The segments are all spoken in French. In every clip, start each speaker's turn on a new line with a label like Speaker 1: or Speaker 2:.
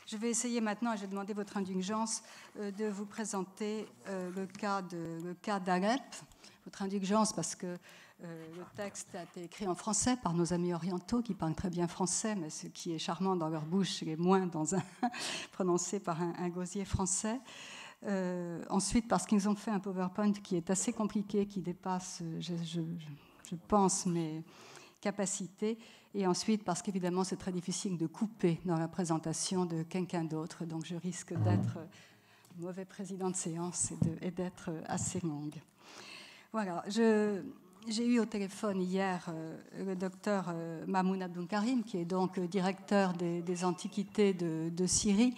Speaker 1: Je vais essayer maintenant, et je vais demander votre indulgence, de vous présenter le cas d'Alep. Votre indulgence parce que le texte a été écrit en français par nos amis orientaux qui parlent très bien français, mais ce qui est charmant dans leur bouche est moins prononcé par un gosier français. Ensuite, parce qu'ils ont fait un PowerPoint qui est assez compliqué, qui dépasse, je pense, mes capacités. Et ensuite, parce qu'évidemment, c'est très difficile de couper dans la présentation de quelqu'un d'autre. Donc, je risque d'être mauvais président de séance et d'être assez longue. Voilà. J'ai eu au téléphone hier le docteur Mamoun Abdoulkarim, qui est donc directeur des antiquités de Syrie.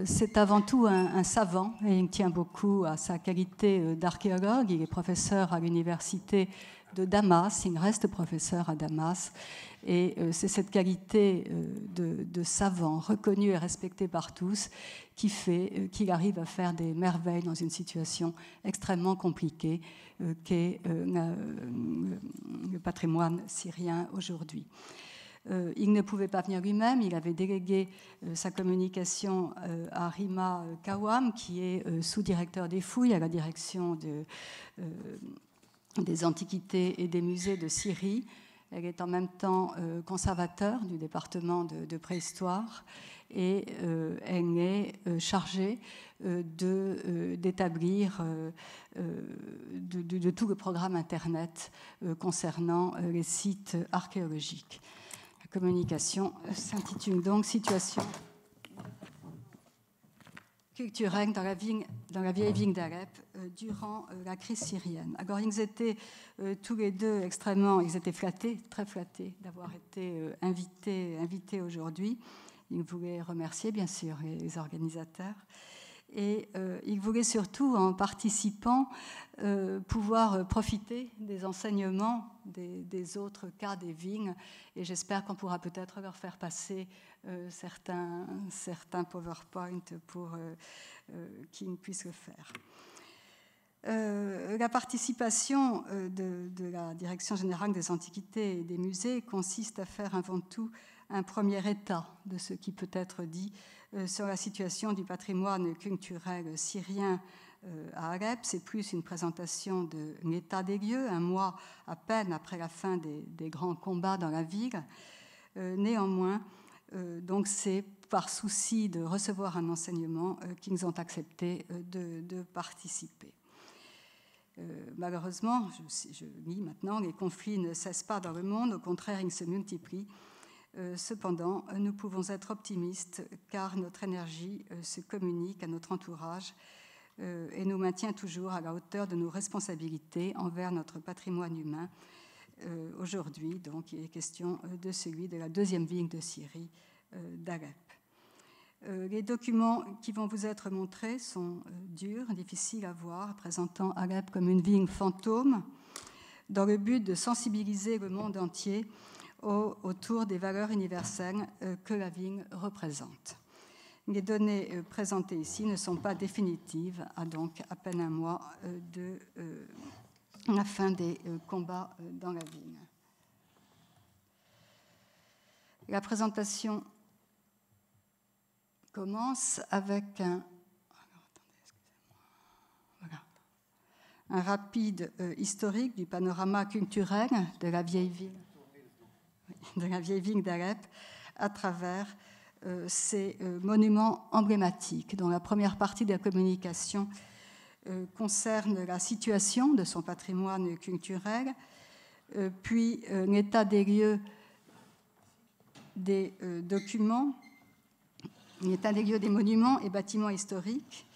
Speaker 1: C'est avant tout un savant et il tient beaucoup à sa qualité d'archéologue. Il est professeur à l'université de Damas, il reste professeur à Damas. Et c'est cette qualité de savant, reconnu et respecté par tous, qui fait qu'il arrive à faire des merveilles dans une situation extrêmement compliquée qu'est le patrimoine syrien aujourd'hui. Il ne pouvait pas venir lui-même, il avait délégué sa communication à Rima Kawam, qui est sous-directeur des fouilles à la direction des antiquités et des musées de Syrie. Elle est en même temps conservateur du département de préhistoire et elle est chargée d'établir de tout le programme Internet concernant les sites archéologiques. La communication s'intitule donc « Situation culturelle dans la vieille ville d'Alep durant la crise syrienne ». Alors, ils étaient tous les deux ils étaient flattés, très flattés d'avoir été invités aujourd'hui. Ils voulaient remercier, bien sûr, les organisateurs. Et ils voulaient surtout, en participant, pouvoir profiter des enseignements des autres cas des vignes. Et j'espère qu'on pourra peut-être leur faire passer certains PowerPoint pour qu'ils puissent le faire. La participation de la Direction générale des antiquités et des musées consiste à faire avant tout un premier état de ce qui peut être dit sur la situation du patrimoine culturel syrien à Alep. C'est plus une présentation de l'état des lieux, un mois à peine après la fin des grands combats dans la ville. Néanmoins, donc c'est par souci de recevoir un enseignement qu'ils ont accepté de participer. Malheureusement, je lis maintenant, les conflits ne cessent pas dans le monde, au contraire, ils se multiplient. Cependant, nous pouvons être optimistes car notre énergie se communique à notre entourage et nous maintient toujours à la hauteur de nos responsabilités envers notre patrimoine humain. Aujourd'hui, donc, il est question de celui de la deuxième ville de Syrie, d'Alep. Les documents qui vont vous être montrés sont durs, difficiles à voir, présentant Alep comme une ville fantôme, dans le but de sensibiliser le monde entier autour des valeurs universelles que la ville représente. Les données présentées ici ne sont pas définitives, à donc à peine un mois de la fin des combats dans la ville. La présentation commence avec un rapide historique du panorama culturel de la vieille ville d'Alep à travers ces monuments emblématiques, dont la première partie de la communication concerne la situation de son patrimoine culturel, puis l'état des lieux des documents, l'état des lieux des monuments et bâtiments historiques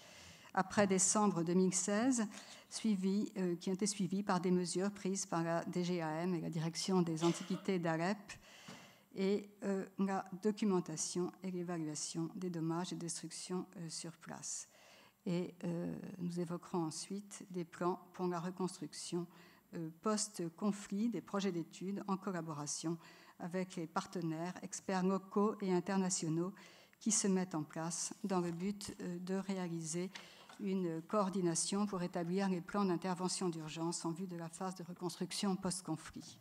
Speaker 1: après décembre 2016, qui ont été suivis par des mesures prises par la DGAM et la Direction des Antiquités d'Alep, et la documentation et l'évaluation des dommages et destructions sur place. Et nous évoquerons ensuite des plans pour la reconstruction post-conflit, des projets d'études en collaboration avec les partenaires, experts locaux et internationaux qui se mettent en place dans le but de réaliser une coordination pour établir les plans d'intervention d'urgence en vue de la phase de reconstruction post-conflit.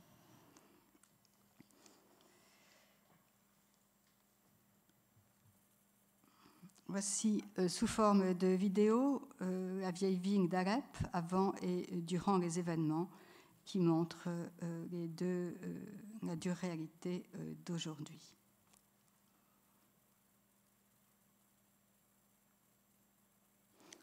Speaker 1: Voici sous forme de vidéo la vieille vigne d'Alep avant et durant les événements qui montrent la dure réalité d'aujourd'hui.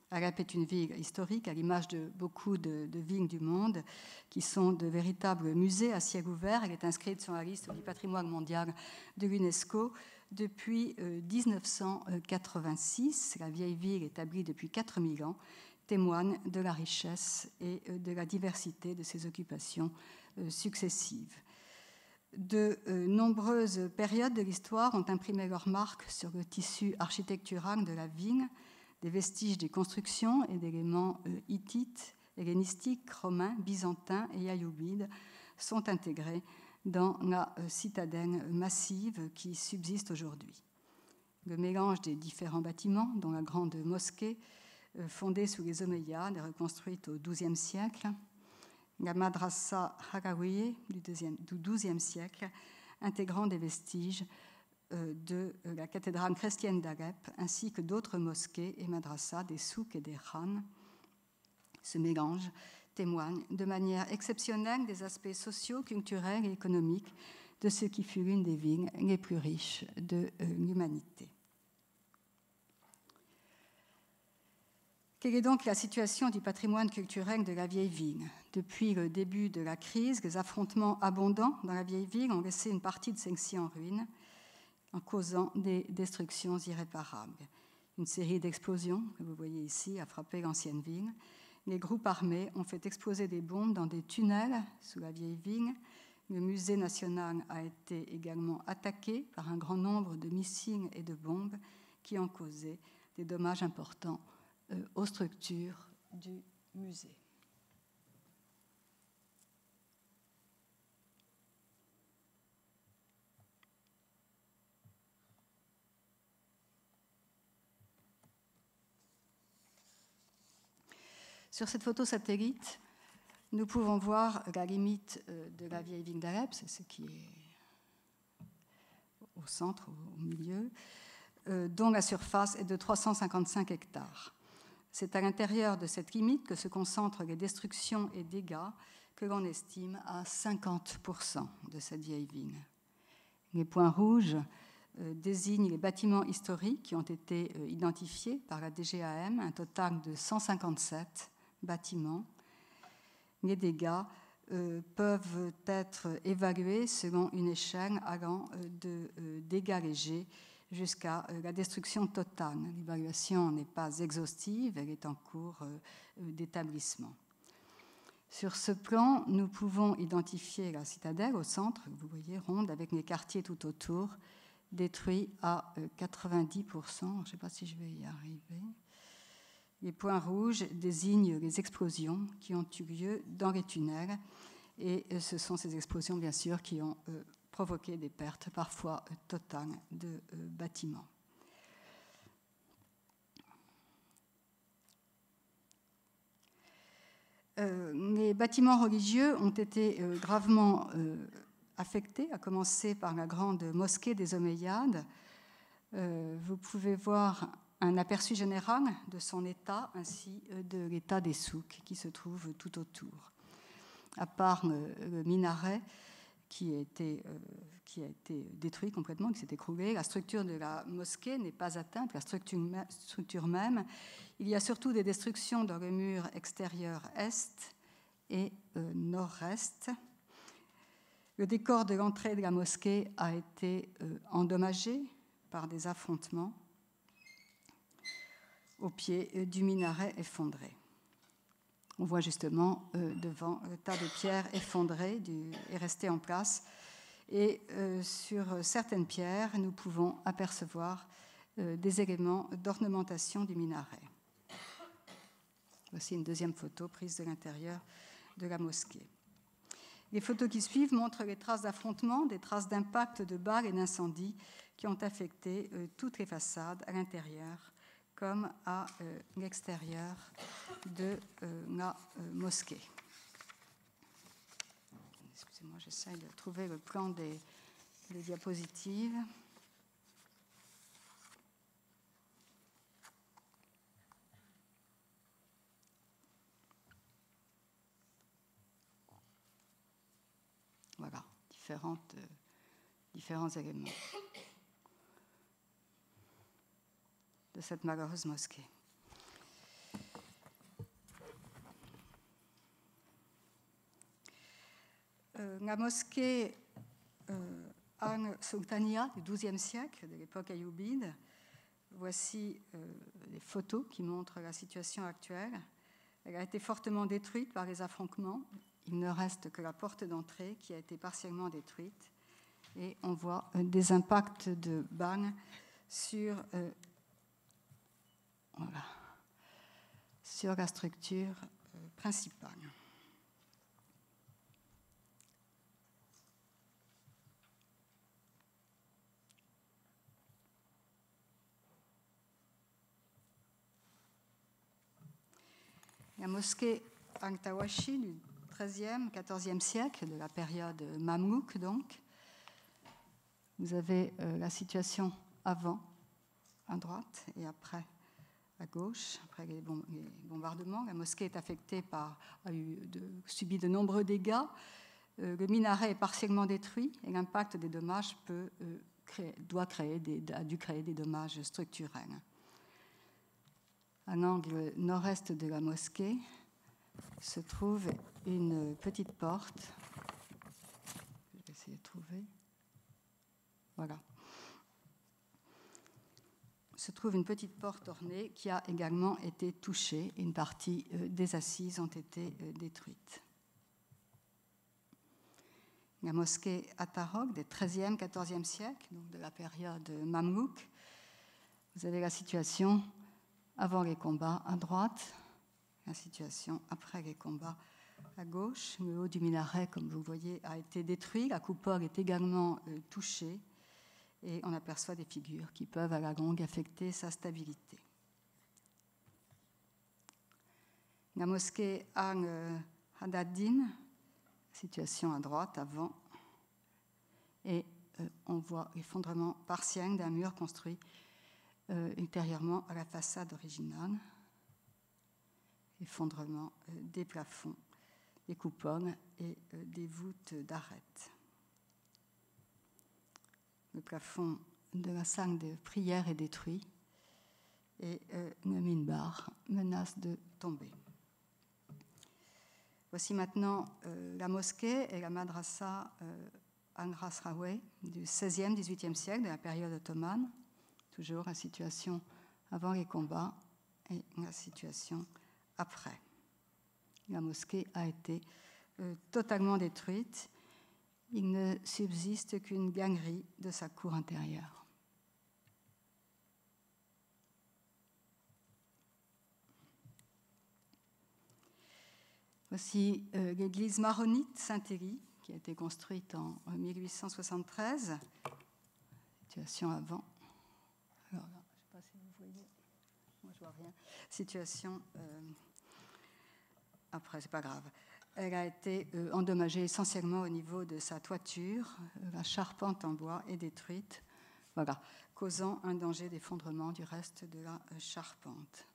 Speaker 1: Alep est une ville historique à l'image de beaucoup de vignes du monde qui sont de véritables musées à ciel ouvert. Elle est inscrite sur la liste du patrimoine mondial de l'UNESCO depuis 1986. La vieille ville établie depuis 4000 ans témoigne de la richesse et de la diversité de ses occupations successives. De nombreuses périodes de l'histoire ont imprimé leur marque sur le tissu architectural de la vigne. Des vestiges des constructions et d'éléments hittites, hellénistiques, romains, byzantins et ayyoubides sont intégrés dans la citadelle massive qui subsiste aujourd'hui. Le mélange des différents bâtiments, dont la grande mosquée, fondée sous les Omeyyades et reconstruite au XIIe siècle, la madrasa Harawiye du XIIe siècle, intégrant des vestiges de la cathédrale chrétienne d'Alep, ainsi que d'autres mosquées et madrasas, des souks et des khans. Ce mélange témoigne de manière exceptionnelle des aspects sociaux, culturels et économiques de ce qui fut l'une des villes les plus riches de l'humanité. Quelle est donc la situation du patrimoine culturel de la vieille ville ? Depuis le début de la crise, les affrontements abondants dans la vieille ville ont laissé une partie de celle-ci en ruine, en causant des destructions irréparables. Une série d'explosions, que vous voyez ici, a frappé l'ancienne ville. Les groupes armés ont fait exploser des bombes dans des tunnels sous la vieille ville. Le musée national a été également attaqué par un grand nombre de missiles et de bombes qui ont causé des dommages importants aux structures du musée. Sur cette photo satellite, nous pouvons voir la limite de la vieille ville d'Alep, c'est ce qui est au centre, au milieu, dont la surface est de 355 hectares. C'est à l'intérieur de cette limite que se concentrent les destructions et dégâts que l'on estime à 50% de cette vieille ville. Les points rouges désignent les bâtiments historiques qui ont été identifiés par la DGAM, un total de 157 bâtiments. Les dégâts peuvent être évalués selon une échelle allant de dégâts légers jusqu'à la destruction totale. L'évaluation n'est pas exhaustive, elle est en cours d'établissement. Sur ce plan, nous pouvons identifier la citadelle au centre, vous voyez, ronde, avec les quartiers tout autour, détruits à 90%. Je ne sais pas si je vais y arriver. Les points rouges désignent les explosions qui ont eu lieu dans les tunnels, et ce sont ces explosions, bien sûr, qui ont provoqué des pertes parfois totales de bâtiments. Les bâtiments religieux ont été gravement affectés, à commencer par la grande mosquée des Omeyyades. Vous pouvez voir un aperçu général de son état ainsi de l'état des souks qui se trouvent tout autour. À part le minaret qui a été détruit complètement, qui s'est écroulé, la structure de la mosquée n'est pas atteinte, la structure même. Il y a surtout des destructions dans le mur extérieur est et nord-est. Le décor de l'entrée de la mosquée a été endommagé par des affrontements au pied du minaret effondré. On voit justement devant le tas de pierres effondrées et restées en place. Et sur certaines pierres, nous pouvons apercevoir des éléments d'ornementation du minaret. Voici une deuxième photo prise de l'intérieur de la mosquée. Les photos qui suivent montrent les traces d'affrontements, des traces d'impact de balles et d'incendies qui ont affecté toutes les façades à l'intérieur comme à l'extérieur de la mosquée. Excusez-moi, j'essaie de trouver le plan des diapositives. différents éléments de cette malheureuse mosquée. La mosquée Ang Sultaniya du XIIe siècle, de l'époque ayoubide, voici les photos qui montrent la situation actuelle. Elle a été fortement détruite par les affrontements. Il ne reste que la porte d'entrée qui a été partiellement détruite. Et on voit des impacts de bang sur la structure principale. La mosquée Ang-Tawashi du XIIIe, XIVe siècle, de la période mamelouk donc. Vous avez la situation avant, à droite, et après, à gauche, après les bombardements. La mosquée est affectée subit de nombreux dégâts. Le minaret est partiellement détruit et l'impact des dommages a dû créer des dommages structurels. À l'angle nord-est de la mosquée se trouve une petite porte. Je vais essayer de trouver. Voilà. Se trouve une petite porte ornée qui a également été touchée. Une partie des assises ont été détruites. La mosquée Atarok des XIIIe, XIVe siècle, donc de la période mamelouk. Vous avez la situation avant les combats à droite, la situation après les combats à gauche. Le haut du minaret, comme vous voyez, a été détruit. La coupole est également touchée. Et on aperçoit des figures qui peuvent à la longue affecter sa stabilité. La mosquée Ang Hadaddin, situation à droite avant, et on voit l'effondrement partiel d'un mur construit ultérieurement à la façade originale, effondrement des plafonds, des coupoles et des voûtes d'arêtes. Le plafond de la salle de prière est détruit et le minbar menace de tomber. Voici maintenant la mosquée et la madrasa Ang-Rasrawe du XVIe, XVIIIe siècle, de la période ottomane. Toujours la situation avant les combats et la situation après. La mosquée a été totalement détruite. Il ne subsiste qu'une galerie de sa cour intérieure. Voici l'église maronite Saint-Élie, qui a été construite en 1873. Situation avant. Alors là, je ne sais pas si vous voyez. Moi, je ne vois rien. Situation après, c'est pas grave. Elle a été endommagée essentiellement au niveau de sa toiture. La charpente en bois est détruite, voilà, causant un danger d'effondrement du reste de la charpente.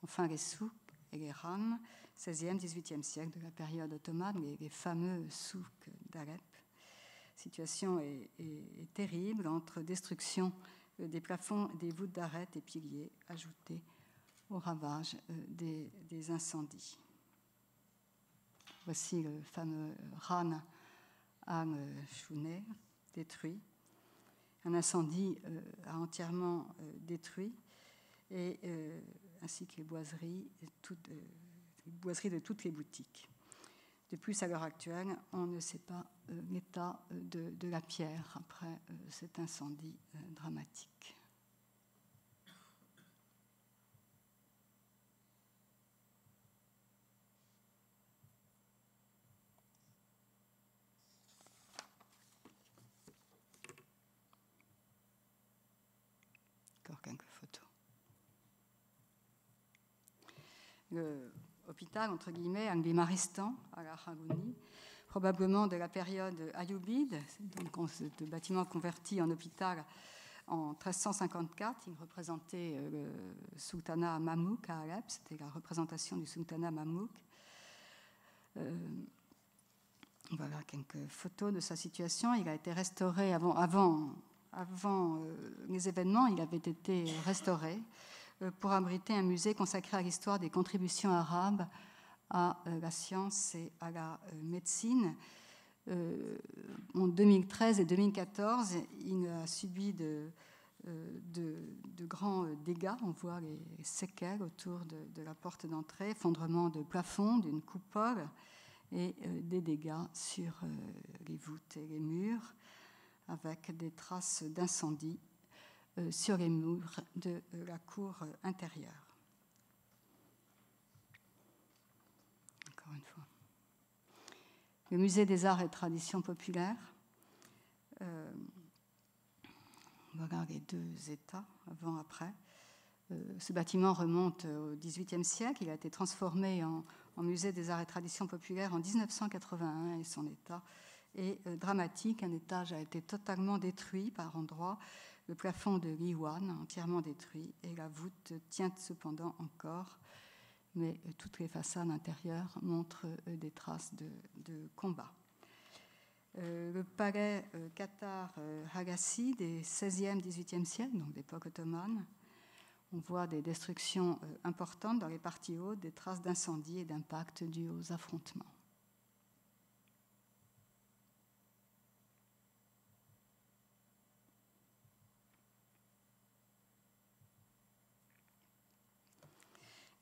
Speaker 1: Enfin, les souks et les rames, 16e, 18e siècle de la période ottomane, les fameux souks d'Alep. La situation est terrible entre destruction des plafonds, des voûtes d'arêtes et piliers, ajoutés aux ravages des incendies. Voici le fameux Ran Ang-Shuner, détruit. Un incendie a entièrement détruit, ainsi que les boiseries de toutes les boutiques. De plus, à l'heure actuelle, on ne sait pas l'état de la pierre après cet incendie dramatique. Encore quelques photos. L'hôpital, entre guillemets, Angli-Maristan, à la Khagouni, probablement de la période ayoubide, donc ce bâtiment converti en hôpital en 1354. Il représentait le sultanat mamelouk à Alep, c'était la représentation du sultanat mamelouk. Voilà quelques photos de sa situation. Il a été restauré avant les événements, il avait été restauré pour abriter un musée consacré à l'histoire des contributions arabes à la science et à la médecine. En 2013 et 2014, il a subi de grands dégâts. On voit les séquelles autour de la porte d'entrée, effondrement de plafond, d'une coupole, et des dégâts sur les voûtes et les murs, avec des traces d'incendie sur les murs de la cour intérieure. Encore une fois. Le musée des arts et traditions populaires. Voilà les deux états, avant, après. Ce bâtiment remonte au XVIIIe siècle. Il a été transformé en musée des arts et traditions populaires en 1981 et son état est dramatique. Un étage a été totalement détruit par endroits. Le plafond de l'Iwan entièrement détruit et la voûte tient cependant encore. Mais toutes les façades intérieures montrent des traces de combat. Le palais Qatar Agassi des 16e, 18e siècle, donc d'époque ottomane. On voit des destructions importantes dans les parties hautes, des traces d'incendie et d'impact dus aux affrontements.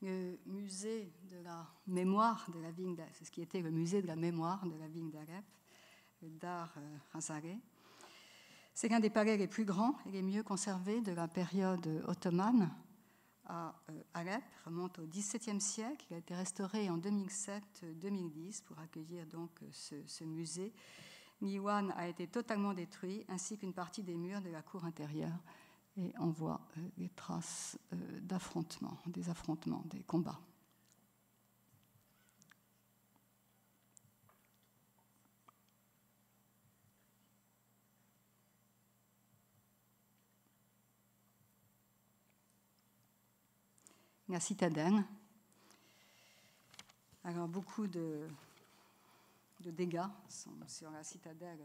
Speaker 1: Le musée de la mémoire de la ville d'Alep, c'est ce qui était le musée de la mémoire de la ville d'Alep, Dar Hazare. C'est l'un des palais les plus grands et les mieux conservés de la période ottomane à Alep, remonte au XVIIe siècle. Il a été restauré en 2007-2010 pour accueillir donc ce musée. L'Iwan a été totalement détruit, ainsi qu'une partie des murs de la cour intérieure. Et on voit les traces d'affrontements, des combats. La citadelle. Alors, beaucoup de dégâts sont sur la citadelle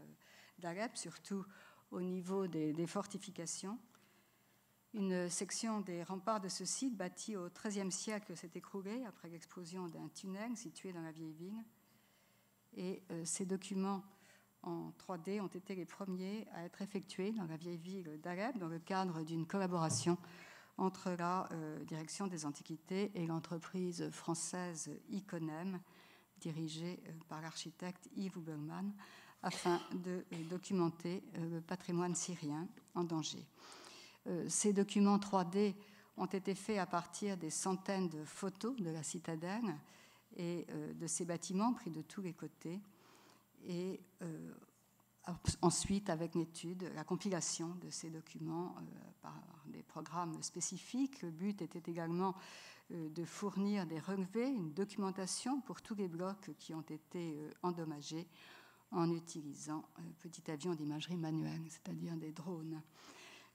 Speaker 1: d'Alep, surtout au niveau des fortifications. Une section des remparts de ce site, bâti au XIIIe siècle, s'est écroulée après l'explosion d'un tunnel situé dans la vieille ville. Et ces documents en 3D ont été les premiers à être effectués dans la vieille ville d'Alep dans le cadre d'une collaboration entre la direction des antiquités et l'entreprise française Iconem, dirigée par l'architecte Yves Huberman, afin de documenter le patrimoine syrien en danger. Ces documents 3D ont été faits à partir des centaines de photos de la citadelle et de ces bâtiments pris de tous les côtés, et ensuite avec l'étude, la compilation de ces documents par des programmes spécifiques. Le but était également de fournir des relevés, une documentation pour tous les blocs qui ont été endommagés en utilisant petits avions d'imagerie manuelle, c'est-à-dire des drones.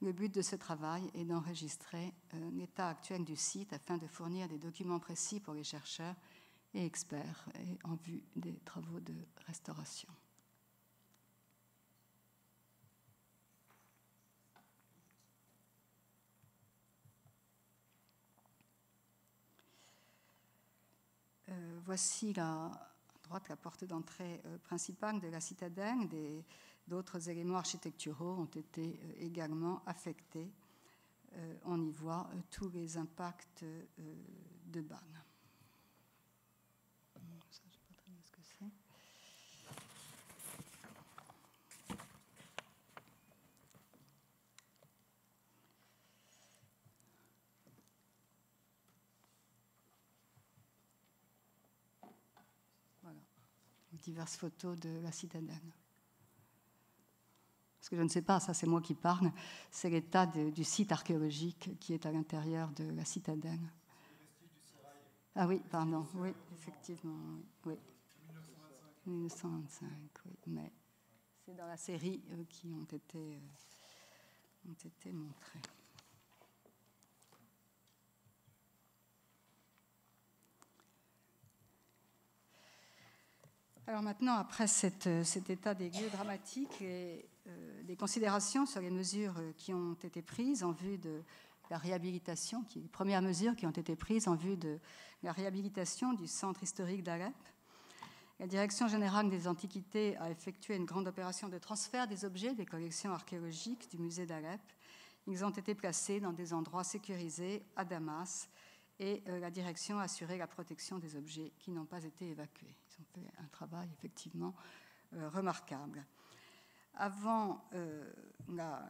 Speaker 1: Le but de ce travail est d'enregistrer l'état actuel du site afin de fournir des documents précis pour les chercheurs et experts et en vue des travaux de restauration. Voici à droite la porte d'entrée principale de la citadelle. D'autres éléments architecturaux ont été également affectés. On y voit tous les impacts de balles. Ça, je ne sais pas très bien ce que c'est. Voilà, diverses photos de la citadelle. Ce que je ne sais pas, ça c'est moi qui parle, c'est l'état du site archéologique qui est à l'intérieur de la citadelle. Ah oui, pardon, oui, effectivement, oui. 1925, oui, mais c'est dans la série qui ont été montrés. Alors maintenant, après cet état des lieux dramatique, et des considérations sur les mesures qui ont été prises en vue de la réhabilitation, les premières mesures qui ont été prises en vue de la réhabilitation du centre historique d'Alep. La Direction générale des Antiquités a effectué une grande opération de transfert des objets des collections archéologiques du musée d'Alep. Ils ont été placés dans des endroits sécurisés à Damas et la direction a assuré la protection des objets qui n'ont pas été évacués. Ils ont fait un travail effectivement remarquable. Avant la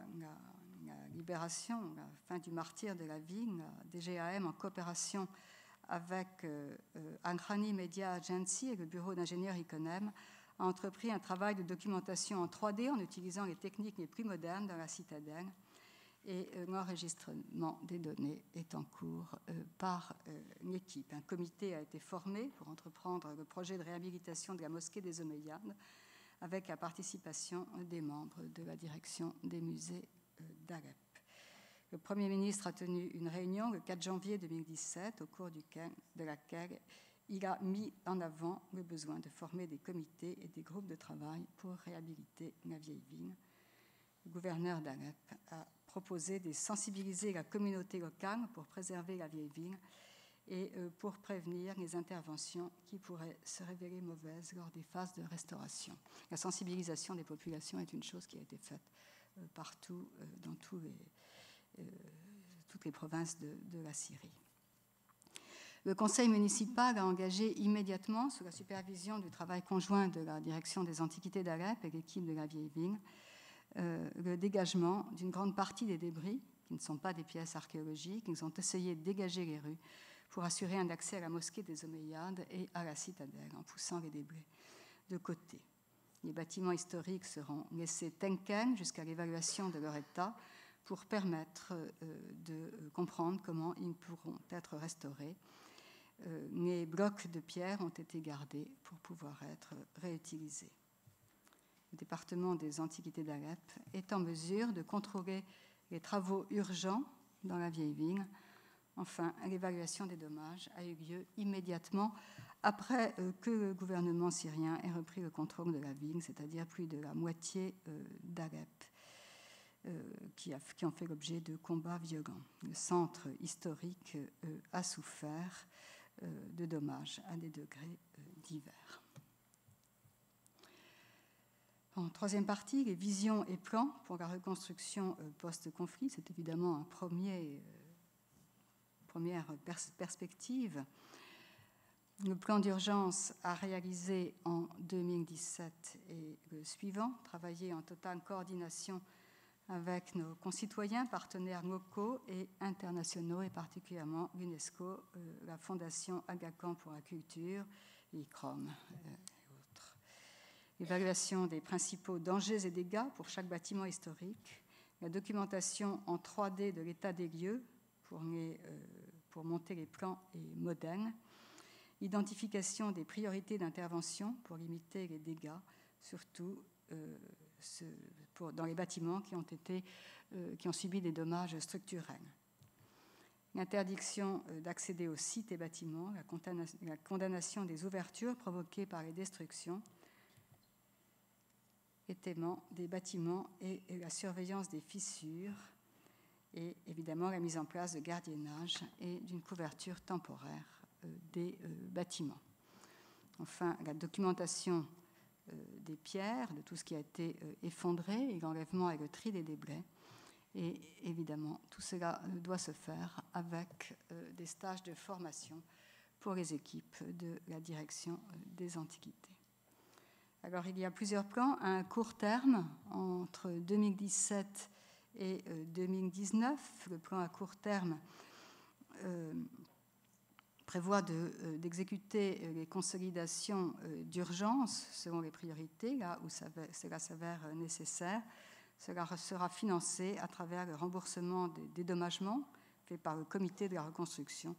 Speaker 1: libération, la fin du martyre de la ville, la DGAM, en coopération avec Ankrani Media Agency et le bureau d'ingénieurs ICONEM, a entrepris un travail de documentation en 3D en utilisant les techniques les plus modernes dans la citadelle. Et l'enregistrement des données est en cours par l'équipe. Un comité a été formé pour entreprendre le projet de réhabilitation de la mosquée des Omeyyades avec la participation des membres de la direction des musées d'Alep. Le Premier ministre a tenu une réunion le 4 janvier 2017, au cours de laquelle il a mis en avant le besoin de former des comités et des groupes de travail pour réhabiliter la vieille ville. Le gouverneur d'Alep a proposé de sensibiliser la communauté locale pour préserver la vieille ville et pour prévenir les interventions qui pourraient se révéler mauvaises lors des phases de restauration. La sensibilisation des populations est une chose qui a été faite partout, dans toutes les provinces de la Syrie. Le conseil municipal a engagé immédiatement, sous la supervision du travail conjoint de la direction des Antiquités d'Alep et l'équipe de la vieille ville, le dégagement d'une grande partie des débris, qui ne sont pas des pièces archéologiques. Ils ont essayé de dégager les rues pour assurer un accès à la mosquée des Omeyyades et à la citadelle, en poussant les débris de côté. Les bâtiments historiques seront laissés tels quels jusqu'à l'évaluation de leur état pour permettre de comprendre comment ils pourront être restaurés. Les blocs de pierre ont été gardés pour pouvoir être réutilisés. Le département des Antiquités d'Alep est en mesure de contrôler les travaux urgents dans la vieille ville. Enfin, l'évaluation des dommages a eu lieu immédiatement après que le gouvernement syrien ait repris le contrôle de la ville, c'est-à-dire plus de la moitié d'Alep, qui ont fait l'objet de combats violents. Le centre historique a souffert de dommages à des degrés divers. En troisième partie, les visions et plans pour la reconstruction post-conflit. C'est évidemment une première perspective. Le plan d'urgence à réaliser en 2017 est le suivant, travailler en totale coordination avec nos concitoyens, partenaires locaux et internationaux, et particulièrement l'UNESCO, la Fondation Aga Khan pour la culture, l'ICROM et autres. L'évaluation des principaux dangers et dégâts pour chaque bâtiment historique, la documentation en 3D de l'état des lieux pour monter les plans et modèles, l'identification des priorités d'intervention pour limiter les dégâts, surtout dans les bâtiments qui ont subi des dommages structurels. L'interdiction d'accéder aux sites et bâtiments, la condamnation des ouvertures provoquées par les destructions, l'étaiement des bâtiments et la surveillance des fissures, et évidemment la mise en place de gardiennage et d'une couverture temporaire des bâtiments. Enfin, la documentation des pierres, de tout ce qui a été effondré, et l'enlèvement et le tri des débris. Et évidemment, tout cela doit se faire avec des stages de formation pour les équipes de la direction des Antiquités. Alors, il y a plusieurs plans à un court terme, entre 2017 et 2019. Le plan à court terme prévoit d'exécuter les consolidations d'urgence selon les priorités, là où cela s'avère nécessaire. Cela sera financé à travers le remboursement des dédommagements fait par le comité de la reconstruction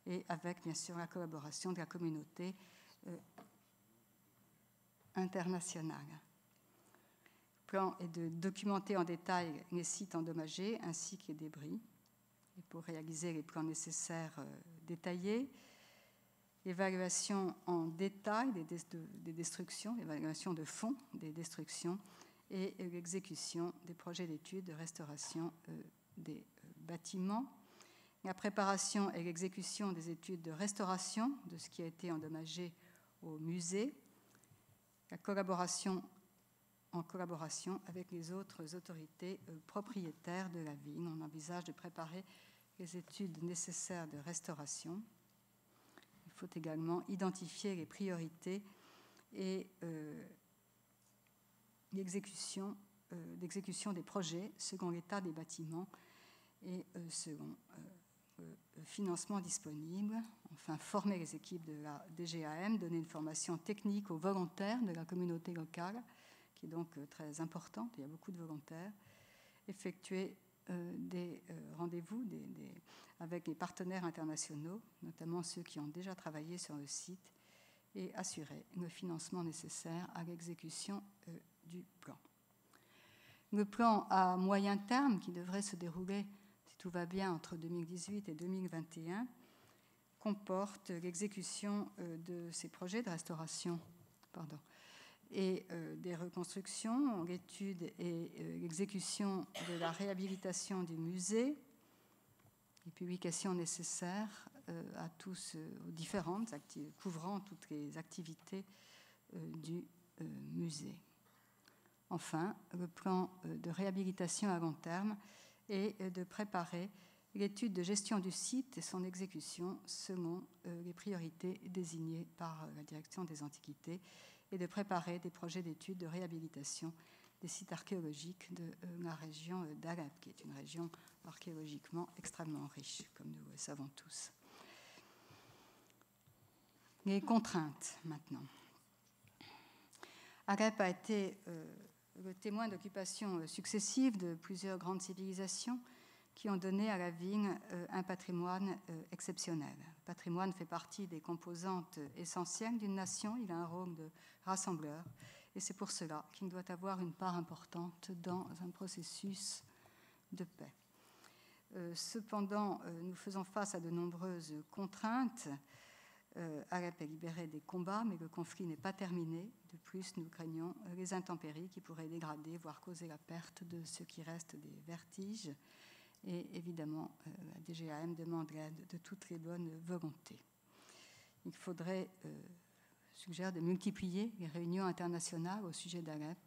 Speaker 1: et avec, bien sûr, la collaboration de la communauté internationale. Le plan est de documenter en détail les sites endommagés ainsi que les débris. Et pour réaliser les plans nécessaires détaillés, évaluation en détail des destructions, évaluation de fond des destructions et l'exécution des projets d'études de restauration des bâtiments, la préparation et l'exécution des études de restauration de ce qui a été endommagé au musée, la collaboration en collaboration avec les autres autorités propriétaires de la vigne. On envisage de préparer les études nécessaires de restauration. Il faut également identifier les priorités et l'exécution des projets selon l'état des bâtiments et selon le financement disponible. Enfin, former les équipes de la DGAM, donner une formation technique aux volontaires de la communauté locale, qui est donc très importante, il y a beaucoup de volontaires, effectuer des rendez-vous avec les partenaires internationaux, notamment ceux qui ont déjà travaillé sur le site, et assurer le financement nécessaire à l'exécution du plan. Le plan à moyen terme, qui devrait se dérouler, si tout va bien, entre 2018 et 2021, comporte l'exécution de ces projets de restauration et des reconstructions, l'étude et l'exécution de la réhabilitation du musée, les publications nécessaires à tous, aux différentes couvrant toutes les activités du musée. Enfin, le plan de réhabilitation à long terme est de préparer l'étude de gestion du site et son exécution selon les priorités désignées par la direction des antiquités et de préparer des projets d'études de réhabilitation des sites archéologiques de la région d'Alep, qui est une région archéologiquement extrêmement riche, comme nous le savons tous. Les contraintes, maintenant. Alep a été le témoin d'occupations successives de plusieurs grandes civilisations qui ont donné à la vigne un patrimoine exceptionnel. Le patrimoine fait partie des composantes essentielles d'une nation, il a un rôle de rassembleur, et c'est pour cela qu'il doit avoir une part importante dans un processus de paix. Cependant, nous faisons face à de nombreuses contraintes. Alep est libéré des combats, mais le conflit n'est pas terminé. De plus, nous craignons les intempéries qui pourraient dégrader, voire causer la perte de ce qui reste des vertiges. Et évidemment, la DGAM demande l'aide de toutes les bonnes volontés. Il faudrait, suggère de multiplier les réunions internationales au sujet d'Alep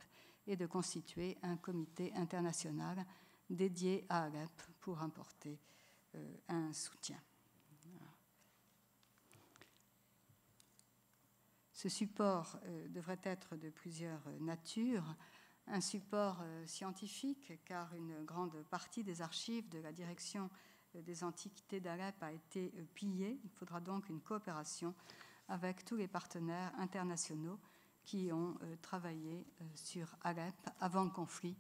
Speaker 1: et de constituer un comité international dédié à Alep pour apporter un soutien. Voilà. Ce support devrait être de plusieurs natures. Un support scientifique, car une grande partie des archives de la direction des antiquités d'Alep a été pillée. Il faudra donc une coopération avec tous les partenaires internationaux qui ont travaillé sur Alep avant le conflit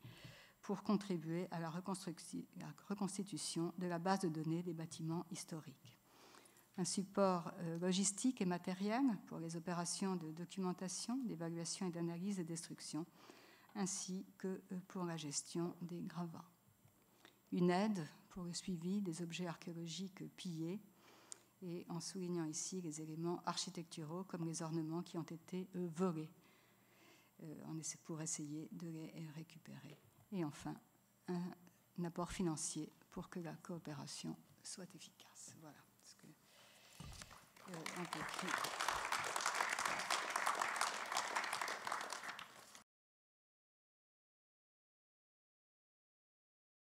Speaker 1: pour contribuer à la reconstitution de la base de données des bâtiments historiques. Un support logistique et matériel pour les opérations de documentation, d'évaluation et d'analyse des destructions, ainsi que pour la gestion des gravats. Une aide pour le suivi des objets archéologiques pillés, et en soulignant ici les éléments architecturaux comme les ornements qui ont été volés, pour essayer de les récupérer. Et enfin, un apport financier pour que la coopération soit efficace. Voilà.